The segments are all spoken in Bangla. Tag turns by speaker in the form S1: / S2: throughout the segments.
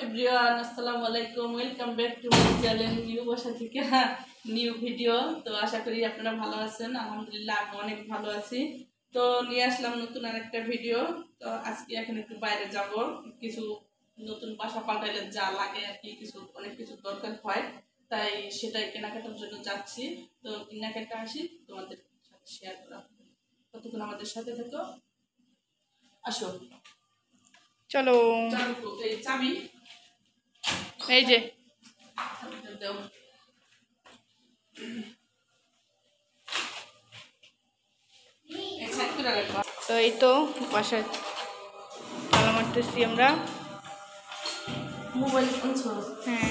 S1: এভরিওয়ান, আসসালামু আলাইকুম। Welcome back to my channel new বাসা থেকে নিউ ভিডিও। তো আশা করি আপনারা ভালো আছেন। আলহামদুলিল্লাহ আমি অনেক ভালো আছি। তো নিয়ে আসলাম নতুন আরেকটা ভিডিও। তো আজকে এখন একটু বাইরে যাব, কিছু নতুন বাসা পাল্টাইলে যা লাগে আর কি, অনেক কিছু দরকার হয়, তাই সেটাই কেনাকাটার জন্য যাচ্ছি। তো কেনাকাটা আসি তোমাদের সাথে শেয়ার করা, ততক্ষণ আমাদের সাথে থেকো। আসো,
S2: চলো।
S1: এই চাবি,
S2: এই যে তো এই তো বাসায় তালা মারতেছি আমরা।
S1: মোবাইল
S2: হ্যাঁ,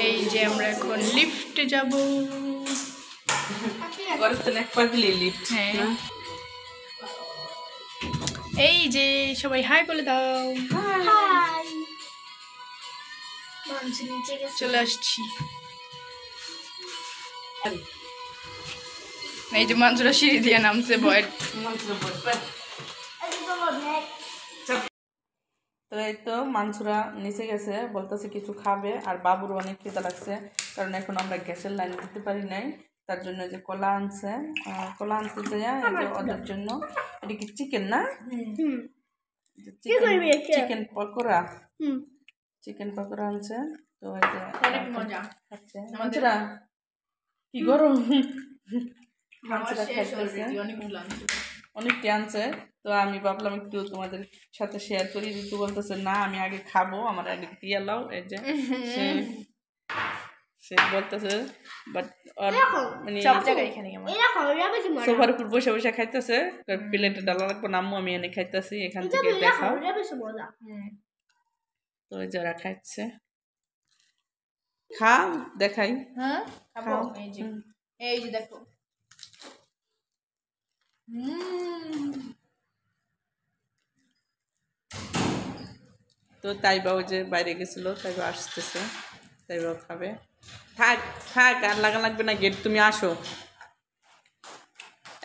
S2: এই যে আমরা এখন লিফটে যাব। হ্যাঁ, এই যে সবাই হাই বলে দাও। চলে আসছি। এই যে মানসুরা সিঁড়ি দিয়ে নামছে ভয়ের।
S1: তো এই তো মানসুরা নিচে গেছে, বলতেছে কিছু খাবে, আর বাবুর অনেক খিদা লাগছে, কারণ এখন আমরা গ্যাসের লাইন দিতে পারি নাই। তার জন্য যে কলা আনছে, কলা আনতে যায় ওদের জন্য। এটা কি চিকেন না? চিকেন পকোড়া, চিকেন পকোড়া আনছে। তো
S2: অনেক মজা
S1: খাচ্ছে মানসুরা। কি গরম, মানসুরা খাইতেছে, অনেকটি আনছে। তো আমি ভাবলাম একটু তোমাদের সাথে শেয়ার করি। ঋতু বলতেছে না আমি আগে খাবো, আমার আগে দিয়ে লাও। এই যে সে বলতেছে, বাট মানে সোফার উপর বসে বসে খাইতেছে। প্লেটে ডালা রাখবো নামবো, আমি এনে খাইতেছি এখান থেকে, দেখাও। তো ওই যারা খাচ্ছে, খাও দেখাই।
S2: হ্যাঁ খাবো। এই যে দেখো।
S1: তো তাইবা ওই যে বাইরে গেছিল, তাইবা আসতেছে, তাইবাও খাবে। থাক থাক, আর লাগা লাগবে না গেট, তুমি আসো।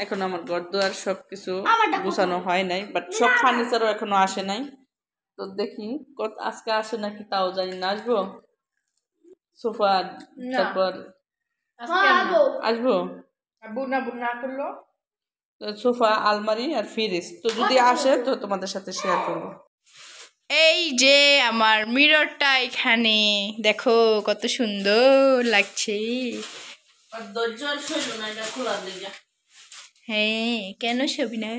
S1: এখন আমার ঘর দুয়ার সব কিছু গুছানো হয় নাই, বাট সব ফার্নিচারও এখনো আসে নাই। তো দেখি আজকে আসে নাকি, তাও জানি না। আসবো সোফা, তারপর আসবো
S2: না করলো
S1: সোফা, আলমারি আর ফ্রিজ। তো যদি আসে তো তোমাদের সাথে শেয়ার করবো।
S2: এই যে আমার মিররটা এখানে দেখো, কত সুন্দর লাগছে। হ্যাঁ, কেন ছবি না?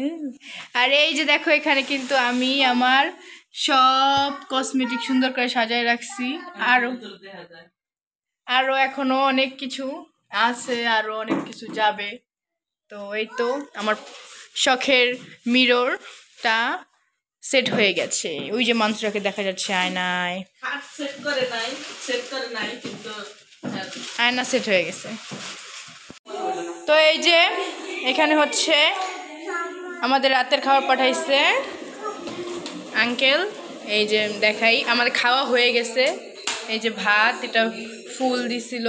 S2: আর এই যে দেখো, এখানে কিন্তু আমি আমার সব কসমেটিক সুন্দর করে সাজায় রাখছি। আরো এখনো অনেক কিছু আছে, আরো অনেক কিছু যাবে। তো এই তো আমার শখের মিররটা সেট হয়ে গেছে। ওই যে মানুষটাকে দেখা যাচ্ছে আয়নায়, আয়না সেট হয়ে গেছে। তো এই যে এখানে হচ্ছে আমাদের রাতের খাবার পাঠাইছে আঙ্কেল। এই যে দেখাই, আমাদের খাওয়া হয়ে গেছে। এই যে ভাত, এটা ফুল দিছিল,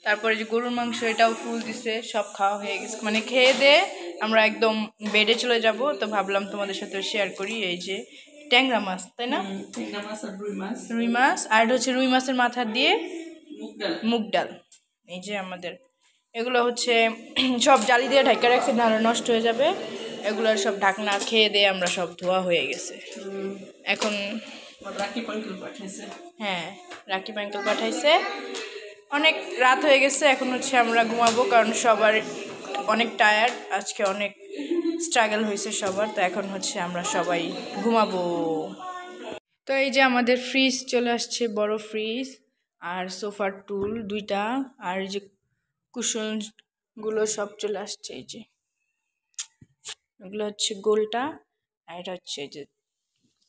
S2: তারপরে যে গরুর মাংস, এটাও ফুল দিছে, সব খাওয়া হয়ে গেছে। মানে খেয়ে দিয়ে আমরা একদম বেডে চলে যাব। তো ভাবলাম তোমাদের সাথে শেয়ার করি। এই যে ট্যাংরা মাছ, তাই না? রুই মাছ, আর এটা হচ্ছে রুই মাছের মাথা দিয়ে মুগ ডাল। এই যে আমাদের এগুলো হচ্ছে সব জালি দিয়ে ঢাকা রাখছে, নাহলে নষ্ট হয়ে যাবে। এগুলোর সব ঢাকনা খেয়ে দিয়ে আমরা সব ধোয়া হয়ে গেছে। এখন হ্যাঁ, রাকিব আঙ্কেল পাঠাইছে। অনেক রাত হয়ে গেছে, এখন হচ্ছে আমরা ঘুমাবো, কারণ সবার অনেক টায়ার্ড, আজকে অনেক স্ট্রাগল হয়েছে সবার। তো এখন হচ্ছে আমরা সবাই ঘুমাবো। তো এই যে আমাদের ফ্রিজ চলে আসছে, বড় ফ্রিজ, আর সোফার টুল দুইটা, আর এই যে কুশনগুলো সব চলে আসছে। এই যে এগুলো হচ্ছে গোলটা, আর এটা হচ্ছে এই যে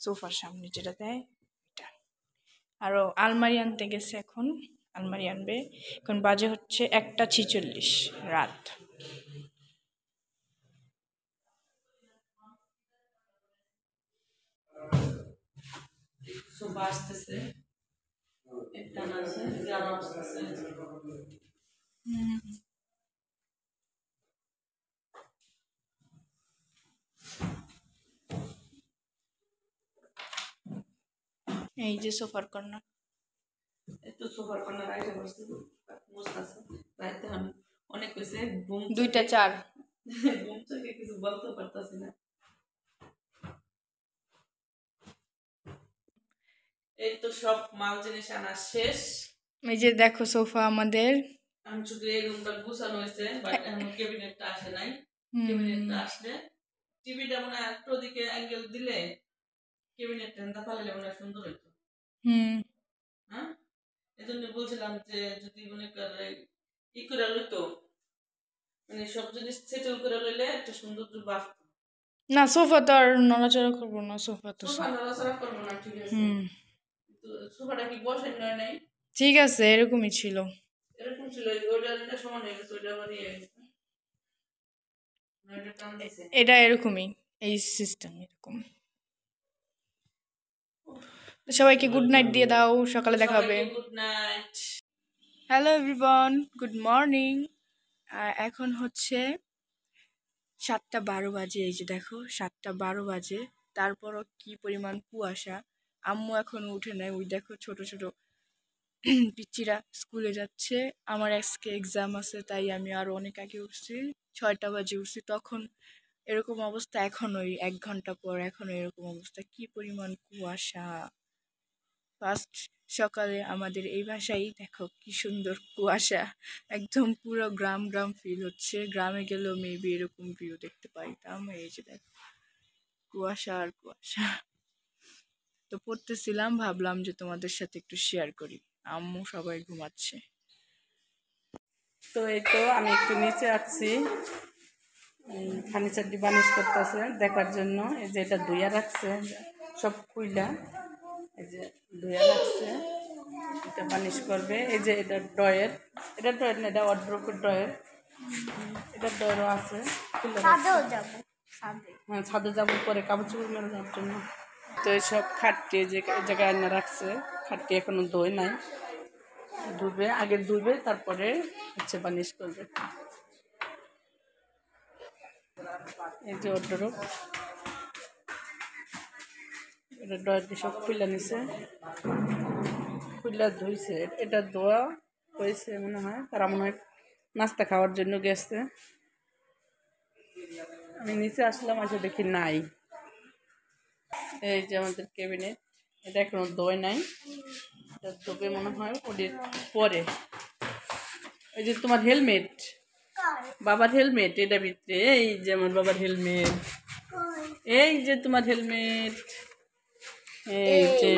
S2: সোফার সামনে যেটা দেয় এটা। আরও আলমারি আনতে গেছে, এখন আলমারি আনবে। এখন বাজে হচ্ছে 1:46 রাত। এই যে সোফার কর্নার।
S1: একটু সোফার কর্নার আইসা বসতে বসতেছে রাইতে আমি অনেক হয়েছে ঘুম
S2: 2টা 4।
S1: ঘুম থেকে কিছু বলতে পারতাছি না। এই তো সব মাল জিনিস আনা শেষ।
S2: এই যে দেখো সোফা আমাদের।
S1: আমি শুধু এই রুমটা গুছানো হয়েছে, বাট এখনো ক্যাবিনেটটা আসে নাই। ক্যাবিনেটটা আসলে টিভিটা মনে হয় একটু দিকে অ্যাঙ্গেল দিলে ক্যাবিনেটটা এনতা পালালে মনে হয় সুন্দর হইতো। হ্যাঁ, এই জন্য বলছিলাম যে যদি মনে করে ই করে লইতো, মানে সব জিনিস সেটেল করে লইলে একটা সুন্দর বাড়তো।
S2: না সোফা তো আর নড়াচড়া করবো না, সোফা তো
S1: সোফা নড়াচড়া করবো না, ঠিক আছে। তো সোফাটা কি বসে নয় নাই?
S2: ঠিক আছে, এরকমই ছিল।
S1: এরকম ছিল, ওইটা সমান হয়ে গেছে, ওইটা আবার ইয়ে হয়েছে।
S2: এটা এরকমই, এই সিস্টেম এরকম। সবাইকে গুড নাইট দিয়ে দাও, সকালে দেখা হবে।
S1: Good night.
S2: Hello everyone, good morning. এখন হচ্ছে 7:12 বাজে। এই যে দেখো 7:12 বাজে, তারপরও কি পরিমাণ কুয়াশা। আম্মু এখন উঠে নেয়, ওই দেখো ছোট ছোট পিচ্চিরা স্কুলে যাচ্ছে। আমার আজকে এক্সাম আছে, তাই আমি আরো অনেক আগে উঠছি, 6টা বাজে উঠছি। তখন এরকম অবস্থা, এখন ওই 1 ঘন্টা পর এখনো এরকম অবস্থা। কি পরিমাণ কুয়াশা। ফার্স্ট সকালে আমাদের এই বাসায় দেখো কি সুন্দর কুয়াশা, একদম পুরো গ্রাম গ্রাম ফিল হচ্ছে। গ্রামে গেলেও মেবি এরকম ভিউ দেখতে পাইতাম। এই যে দেখো কুয়াশা আর কুয়াশা। তো পড়তেছিলাম, ভাবলাম যে তোমাদের সাথে একটু শেয়ার করি। আম্মু সবাই ঘুমাচ্ছে।
S1: তো এই তো আমি একটু নিচে আসছি, ফার্নিচারটি বানিশ করতেছে দেখার জন্য। এই যে এটা ধুইয়া রাখছে সব খুইলা, এই যে ধুইয়া রাখছে, এটা বানিশ করবে। এই যে এটা ড্রয়ের, এটা ড্রয়ের না, এটা ওয়ার্ড্রোবের ড্রয়ের। এটা ড্রয়েরও আছে, হ্যাঁ ছাদে যাবো পরে কাপড় চোপড় মেরে যাওয়ার জন্য। তো এইসব খাটটি যে জায়গায় আনা রাখছে, খাটটি এখনো ধোয় নাই, ধুবে, আগে ধুবে তারপরে হচ্ছে বানিশ করবে। এই যে ওয়ার্ড্রোব, এটা ড্রয়ার দিয়ে সব খুলে নিছে, খুলে ধুইছে। এটা ধোয়া হয়েছে মনে হয়, তারা মনে হয় নাস্তা খাওয়ার জন্য গেছে। আমি নিচে আসলাম, আসে দেখি নাই। এই যে আমাদের ক্যাবিনেট, এটা এখনো ধোয় নাই, এটা ধোবে মনে হয় ওদের পরে। এই যে তোমার হেলমেট, বাবার হেলমেট, এটা ভিতরে। এই যে আমার বাবার হেলমেট, এই যে তোমার হেলমেট, এই যে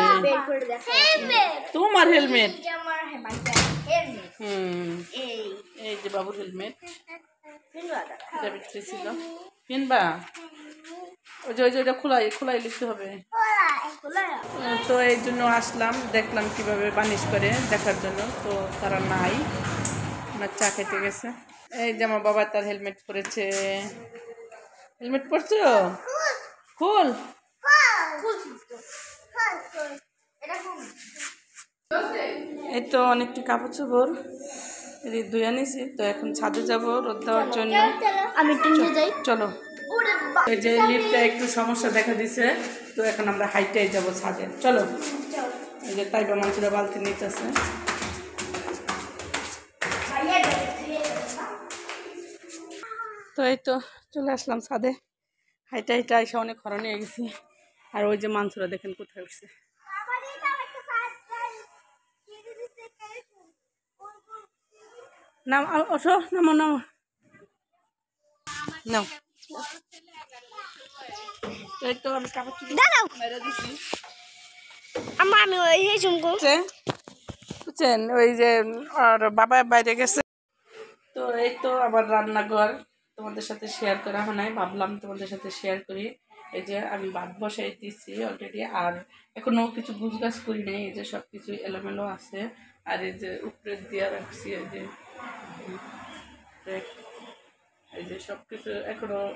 S1: তোমার হেলমেট, এই যে বাবুর হেলমেট, এটা ভিতরে ছিল। কিনবা? ওই যে ওইটা খোলাই লিখতে হবে। তো এই জন্য আসলাম, দেখলাম কিভাবে বানিশ করে দেখার জন্য। তো তারা নাই, আমার চা খেতে গেছে। এই যে আমার বাবা তার হেলমেট পরেছে। হেলমেট পরছো? খুল। এই তো অনেকটি কাপড় চোপড় ধুয়ে নিছি, তো এখন ছাদে যাব রোদ দেওয়ার জন্য।
S3: আমি যাই,
S1: চলো। এই যে লিফটটা একটু সমস্যা দেখা দিছে, তো এখন আমরা হাইটাই যাব ছাদে। চলো। এই যে তাইবা মানুষরা বালতি নিতেছে। তো এই তো চলে আসলাম ছাদে, হাইটা হাইটা এসে অনেক হরণ হয়ে গেছি। আর ওই যে মানুষরা দেখেন কোথায় উঠছে। নাম ওঠো, নামো নামো নাও। এই তো আমি কাপড় মেরে দিছি।
S3: আমি ওই
S1: বুঝছেন, ওই যে আর বাবা বাইরে গেছে। তো এই তো আবার রান্নাঘর তোমাদের সাথে শেয়ার করা হয় নাই, ভাবলাম তোমাদের সাথে শেয়ার করি। এই যে আমি ভাত বসাই দিচ্ছি অলরেডি, আর এখনো কিছু গুছগাছ করি নাই। এই যে সব কিছু এলোমেলো আছে, আর এই যে উপরে দিয়ে রাখছি। এই যে সব কিছু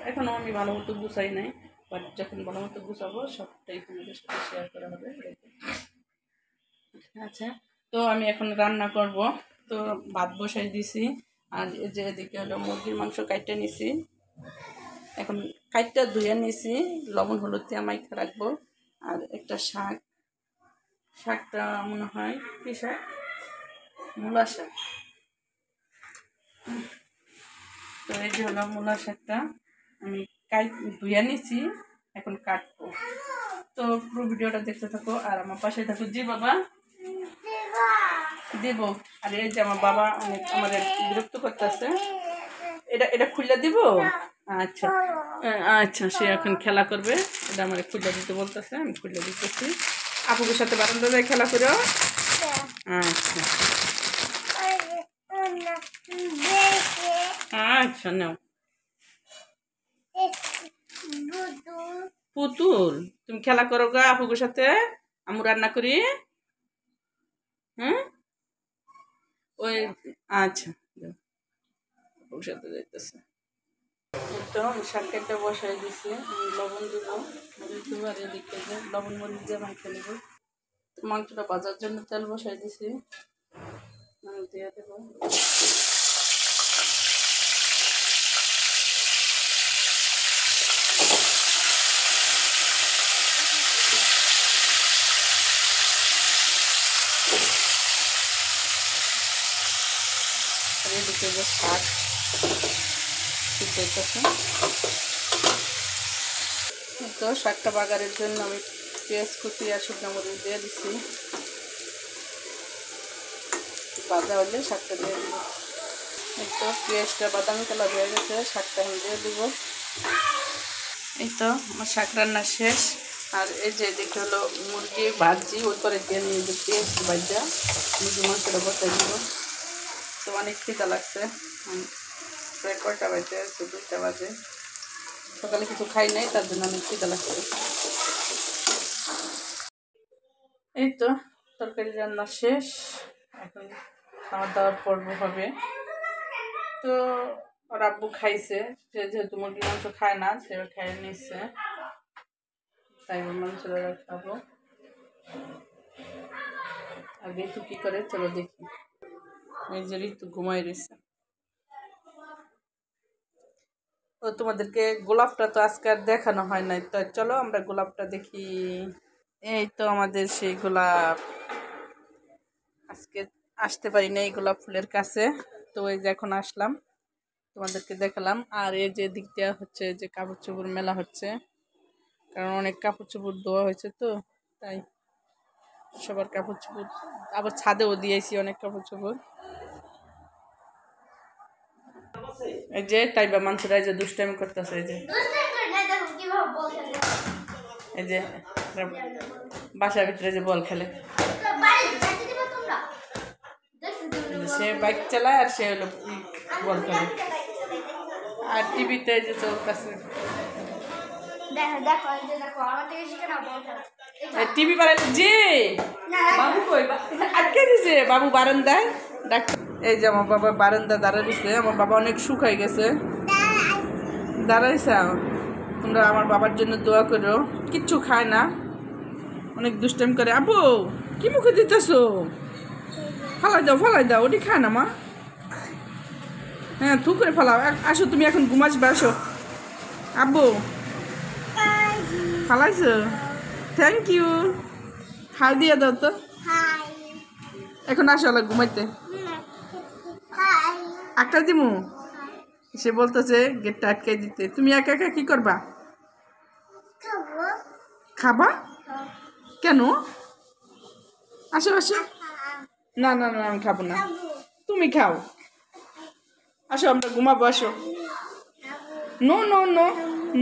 S1: এখনো আমি ভালো মতো গুছাই নাই, বাট যখন ভালো মতো গুছাবো সবটাই তোমাদের সাথে শেয়ার করা হবে। আচ্ছা, তো আমি এখন রান্না করব। তো ভাত বসাই দিছি, আর এই যে এদিকে হলো মুরগির মাংস কাইটটা নিছি, এখন কাইটটা ধুয়ে নিছি, লবণ হলুদ দিয়ে মাইখা রাখবো। আর একটা শাক শাকটা মনে হয় কি শাক, মূলা শাক। তো এই যে হলো মূলা শাকটা আমি ধুয়ে নিছি, এখন কাটবো। তো পুরো ভিডিওটা দেখতে থাকো আর আমার পাশে থাকো। জি বাবা দেব। আর এই যে আমার বাবা অনেক আমাদের বিরক্ত করতেছে, এটা এটা খুলে দিব। আচ্ছা আচ্ছা, সে এখন খেলা করবে, এটা আমার খুলে দিতে বলতেছে, আমি খুলে দিতেছি। আপুদের সাথে বারান্দা যায় খেলা করো। আচ্ছা আচ্ছা, নাও। পুতুল তুমি খেলা করো গা আপুদের সাথে, আমি রান্না করি। হ্যাঁ ওই আচ্ছা, আপুর সাথে যাইতেছে। তো আমি শাকটা বসাই দিছি, আমি লবণ দিব, মরিচ দিব, আর এদিকে যে লবণ মরিচ দিয়ে মাংস নেব। মাংসটা ভাজার জন্য তেল বসাই দিছি, আমি দিয়ে দেবো। আর এদিকে যে শাক সিদ্ধ। তো শাকটা বাগারের জন্য আমি পেঁয়াজ কুচি আর শুকনো মরিচ দিয়ে দিচ্ছি, ভাজা হলে শাকটা দিয়ে দিব। এই তো পেঁয়াজটা বাদামি কালার হয়ে গেছে, শাকটা আমি দিয়ে দিব। এই তো আমার শাক রান্না শেষ। আর এই যে দেখে হলো মুরগি ভাজি, ওই করে দিয়ে নিয়ে যে পেঁয়াজ ভাজা মুরগি মাংসটা বসাই দিব। তো অনেক খিদা লাগছে, প্রায় কয়টা বাজে, 2টা বাজে। সকালে কিছু খাই নাই, তার জন্য অনেক খিদা লাগছে। এই তো তরকারি রান্না শেষ, এখন খাওয়া দাওয়ার পর্ব হবে। তো ওর আব্বু খাইছে, সে যেহেতু মুরগি মাংস খায় না, সে খাইয়ে নিচ্ছে, তাই মাংসটা খাবো। আর ঋতু কি করে চলো দেখি। এই যে ঋতু ঘুমাই রয়েছে। তো তোমাদেরকে গোলাপটা তো আজকে আর দেখানো হয় নাই, তো চলো আমরা গোলাপটা দেখি। এই তো আমাদের সেই গোলাপ, আজকে আসতে পারি না এই গোলাপ ফুলের কাছে, তো এই যে এখন আসলাম, তোমাদেরকে দেখালাম। আর এই যে দিক দেওয়া হচ্ছে যে কাপড় চোপড় মেলা হচ্ছে, কারণ অনেক কাপড় চোপড় ধোয়া হয়েছে, তো তাই সবার কাপড় চোপড়, আবার ছাদেও দিয়েছি অনেক কাপড় চোপড়। এই যে তাইবা মানুষরা এই যে দুষ্টামি করতেছে, এই যে বাসার ভিতরে যে বল খেলে, সে বাইক চালায় আর সে হলো বল খেলে। আর টিভিতে যে চলতেছে, টিভি বাড়াইলে যে বাবু কই আটকে দিছে, বাবু বারান্দায় ডাক্তার। এই যে আমার বাবা বারান্দা দাঁড়াইছে, আমার বাবা অনেক শুকাই গেছে, দাঁড়াইছে। তোমরা আমার বাবার জন্য দোয়া করো, কিচ্ছু খায় না, অনেক দুষ্টামি করে। আব্বু কি মুখে দিতেছো, ফালাই দাও, ওটি খায় না মা। হ্যাঁ থু করে ফালাও, আসো তুমি এখন ঘুমাসবে, আসো। আব্বু ফালাইছো, থ্যাংক ইউ, হাই দিয়ে দাও তো। এখন আসো আলা ঘুমাইতে, আটকা দিমু। সে বলতেছে গেটটা আটকাই দিতে, তুমি একা একা কি করবা, খাবা কেন? আসো আসো, না না না আমি খাবো না, তুমি খাও, আসো আমরা ঘুমাবো, আসো। No no no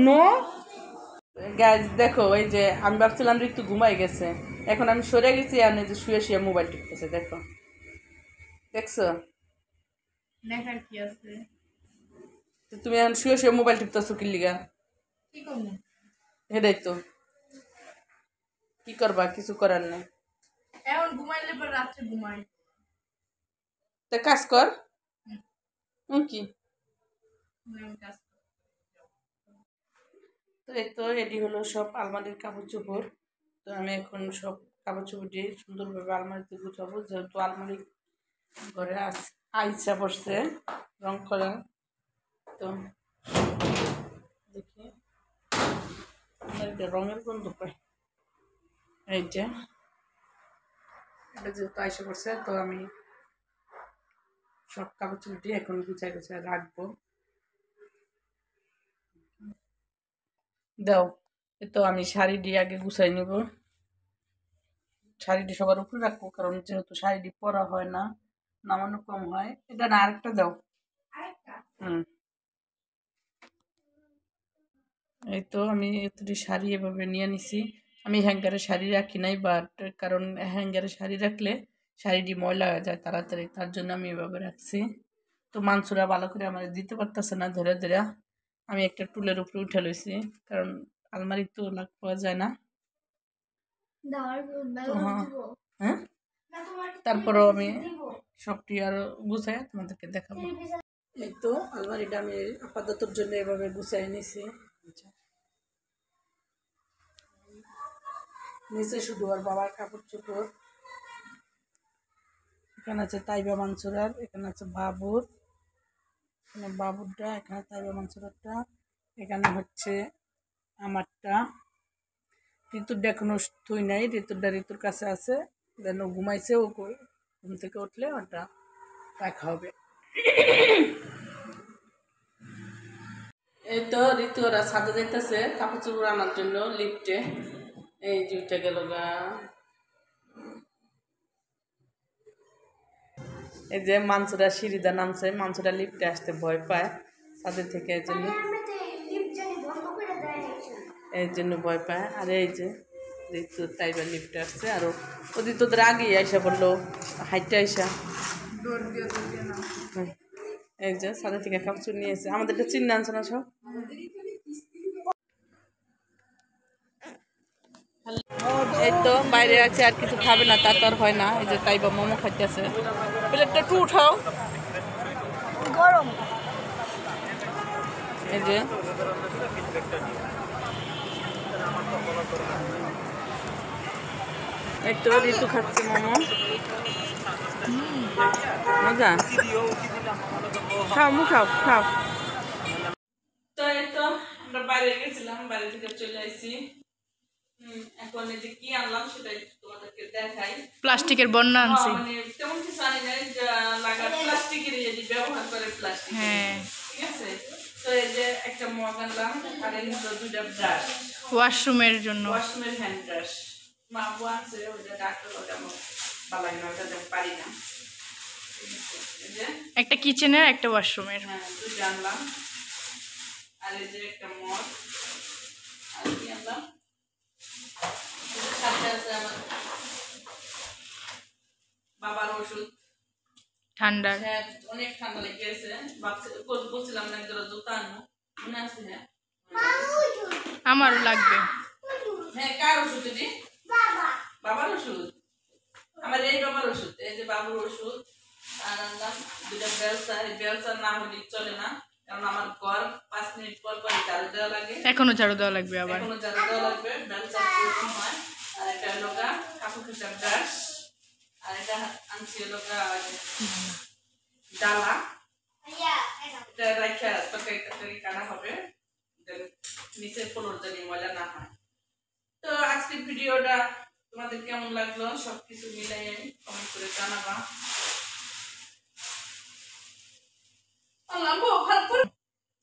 S1: no guys দেখো, এই যে আমি ভাবছিলাম একটু ঘুমাই গেছে, এখন আমি সরে গেছি, আর যে শুয়ে শুয়ে মোবাইল টিপতেছে, দেখো দেখছো,
S2: দেখার কি আছে,
S1: তুমি এখন শুয়ে শুয়ে মোবাইল টিপতেছো কি লিগা?
S2: কি করবো,
S1: এটাই তো, কি করবা, কিছু করার নেই।
S2: এখন ঘুমাইলে পর রাত্রে ঘুমাই,
S1: তা কাজ কর। কি
S2: কাজ।
S1: তো এই তো এটি হলো সব আলমারির কাপড় চোপড়। তো আমি এখন সব কাপড় চোপড় দিয়ে সুন্দরভাবে আলমারিতে গুছাবো, যেহেতু আলমারি ঘরে আইসা পড়ছে রং করা। তো দেখি রঙের গন্ধ পাই, এই যে এটা যেহেতু আইসা করছে তো আমি সব কাপড় চোপড় দিয়ে এখন গুছাই গুছাই রাখবো। দাও এ তো আমি শাড়ি দিয়ে আগে গুছাই নিব, শাড়িটি সবার উপরে রাখবো কারণ যেহেতু শাড়িটি পরা হয় না, নামানো কম হয়। এটা না আরেকটা দাও। এই তো আমি এতটি শাড়ি এভাবে নিয়ে নিছি। আমি হ্যাঙ্গারে শাড়ি রাখি নাই, বাট কারণ হ্যাঙ্গারে শাড়ি রাখলে শাড়িটি ময়লা হয়ে যায় তাড়াতাড়ি, তার জন্য আমি এভাবে রাখছি। তো মানসুরা ভালো করে আমার দিতে পারতেছে না ধরে ধরে, আমি একটা টুলের উপরে উঠে লইছি কারণ আলমারি তো লাগ পাওয়া যায় না। হ্যাঁ তারপরও আমি সবটি আরো গুছাই তোমাদেরকে দেখাবো। এই তো আলমারিটা আমি আপাততর জন্য এভাবে গুছাই নিছি। নিচে শুধু আর বাবার কাপড় চোপড়, এখানে আছে তাইবা মানসুরার, এখানে আছে বাবুর, এখানে বাবুরটা, এখানে তাইবা মানসুরারটা, এখানে হচ্ছে আমারটা। ঋতুরটা এখনো থুই নাই, ঋতুরটা ঋতুর কাছে আছে, দেন ও ঘুমাইছে, ও ঘুম থেকে উঠলে ওটা রাখা হবে। এই তো ঋতু ওরা ছাদে যাইতেছে কাপড় চোপড় আনার জন্য লিফটে। এই যে উঠে গেল গা, এই যে মানসুরা সিঁড়িদা নামছে, মানসুরা লিফটে আসতে ভয় পায় ছাদের থেকে, এই জন্য ভয় পায়। আর এই যে ঋতু তাইবা লিফটে আসছে, আর ওদের তোদের আগে আইসা বললো হাইটে আইসা এই যে ছাদের থেকে কাপড় নিয়েছে। আমাদেরটা চিন্তা আনছে না সব। এই তো বাইরে আছে, আর কিছু খাবে না, তার তো আর হয় না। এই যে তাইবা মোমো খাইতেছে, প্লেটটা একটু উঠাও
S3: গরম।
S1: এই যে এই তো ঋতু খাচ্ছে মোমো, মজা। খাও মু খাও খাও। তো এই তো আমরা বাইরে গেছিলাম, বাইরে থেকে চলে আসছি। এখন এই যে কি আনলাম সেটাই তোমাদেরকে দেখাই।
S2: প্লাস্টিকের বন্যা আনছি।
S1: মানে তেমন কিছু আনি নাই, লাগা প্লাস্টিকের ব্যবহার করে প্লাস্টিক,
S2: হ্যাঁ
S1: ঠিক আছে। তো এই যে একটা মগ আনলাম, আর এই দুইটা ব্রাশ
S2: ওয়াশরুমের জন্য,
S1: ওয়াশরুমের হ্যান্ড ব্রাশ। মা বউ আছে, ওইটা ডাক্তার, ওটা বালাই না, ওটা আমি পারি না। এই যে
S2: একটা কিচেনের একটা ওয়াশরুমের।
S1: হ্যাঁ দুইটা আনলাম। আর এই যে একটা মগ, আর কি আনলাম সাথে আছে আমার বাবার ওষুধ
S2: ঠান্ডার।
S1: হ্যাঁ অনেক ঠান্ডা লেগে গেছে, বলছিলাম না একজোড়া জুতা আনবো, মনে আছে? হ্যাঁ
S2: আমারও লাগবে।
S1: হ্যাঁ কার ওষুধ দিদি? বাবার ওষুধ, আমার এই বাবার ওষুধ, এই যে বাবুর ওষুধ। আর আনলাম দুটা বেলচা, এই বেলচা না হলে চলে না, কারণ আমার ঘর 5 মিনিট পর পর ঝাড়ু দেওয়া লাগে,
S2: এখনো ঝাড়ু দেওয়া লাগবে, আবার
S1: এখনো ঝাড়ু দেওয়া লাগবে, বেলচা প্রয়োজন হয়। আর একটা লোকা কাপড় কাচা ব্রাশ, আর এটা আনছি লোকা ডালা, এটা রাখা তরকারি কাটা হবে, নিচের ফ্লোর জানি ময়লা না হয়। তো আজকের ভিডিওটা তোমাদের কেমন লাগলো সবকিছু মিলাই কমেন্ট করে জানাবা।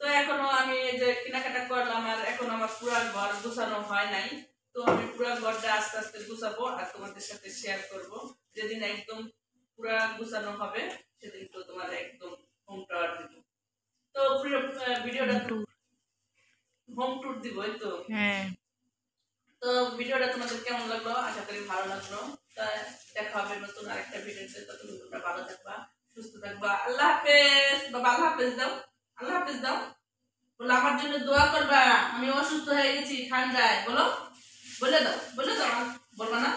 S1: তো এখনো আমি এই যে কেনাকাটা করলাম, আর এখন আমার পুরো ঘর গুছানো হয় নাই। তো আমি পুরো ঘরটা আস্তে আস্তে গুছাবো আর তোমাদের সাথে শেয়ার করব। যেদিন একদম পুরো গুছানো হবে সেদিন তো তোমার একদম হোম ট্যুর দিব। তো পুরো ভিডিওটা হোম ট্যুর দিব, এই তো।
S2: হ্যাঁ
S1: তো ভিডিওটা তোমাদের কেমন লাগলো, আশা করি ভালো লাগলো। তা দেখা হবে নতুন আরেকটা ভিডিওতে, ততক্ষণ তোমরা ভালো থাকবা, সুস্থ থাকবা। আল্লাহ হাফেজ। বাবা আল্লাহ হাফেজ দাও, আল্লাহ হাফেজ দাও। বলো আমার জন্য দোয়া করবা, আমি অসুস্থ হয়ে গেছি ঠান্ডায়, বলো, বলে দাও, বলে দাও। বলবো না,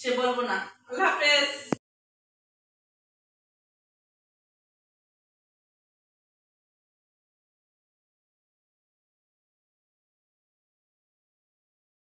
S1: সে বলবো না। আল্লাহ হাফেজ।